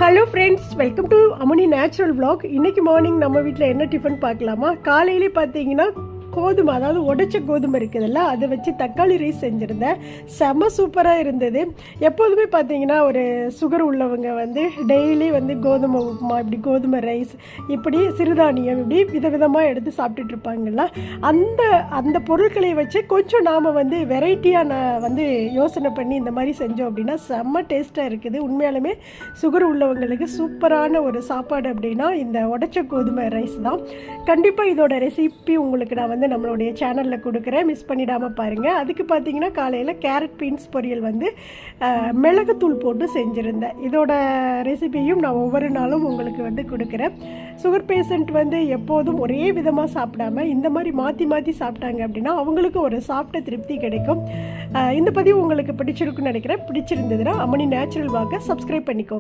Hello friends, welcome to அமனி natural vlog. இன்னைக்கு morning நம்ம வீட்டில் என்ன டிஃபன் பார்க்கலாமா? காலையிலே பார்த்தீங்கன்னா கோதுமை, அதாவது உடைச்ச கோதுமை இருக்குதுல்ல, அதை வச்சு தக்காளி ரைஸ் செஞ்சுருந்தேன். செம்ம சூப்பராக இருந்தது. எப்போதுமே பார்த்தீங்கன்னா ஒரு சுகர் உள்ளவங்க வந்து டெய்லி வந்து கோதுமை உப்புமா, இப்படி கோதுமை ரைஸ், இப்படி சிறுதானியம், இப்படி விதவிதமாக எடுத்து சாப்பிட்டுட்டு இருப்பாங்கல்ல. அந்த பொருட்களை வச்சு கொஞ்சம் நாம் வந்து வெரைட்டியாக வந்து யோசனை பண்ணி இந்த மாதிரி செஞ்சோம் அப்படின்னா செம்ம டேஸ்ட்டாக இருக்குது. உண்மையாலுமே சுகர் உள்ளவங்களுக்கு சூப்பரான ஒரு சாப்பாடு அப்படின்னா இந்த உடைச்ச கோதுமை ரைஸ் தான். கண்டிப்பாக இதோட ரெசிபி உங்களுக்கு நான் வந்து நம்மளுடைய சேனலில் கொடுக்குறேன், மிஸ் பண்ணிடாமல் பாருங்கள். அதுக்கு பார்த்தீங்கன்னா காலையில் கேரட் பீன்ஸ் பொரியல் வந்து மிளகுத்தூள் போட்டு செஞ்சுருந்தேன். இதோட ரெசிபியும் நான் ஒவ்வொரு நாளும் உங்களுக்கு வந்து கொடுக்குறேன். சுகர் பேஷண்ட் வந்து எப்போதும் ஒரே விதமாக சாப்பிடாம இந்த மாதிரி மாற்றி மாற்றி சாப்பிட்டாங்க அப்படின்னா அவங்களுக்கு ஒரு சாப்பிட்ட திருப்தி கிடைக்கும். இந்த பதிவு உங்களுக்கு பிடிச்சிருக்குன்னு நினைக்கிறேன். பிடிச்சிருந்ததுன்னா அமனி நேச்சுரல் vlog சப்ஸ்கிரைப் பண்ணிக்கோ.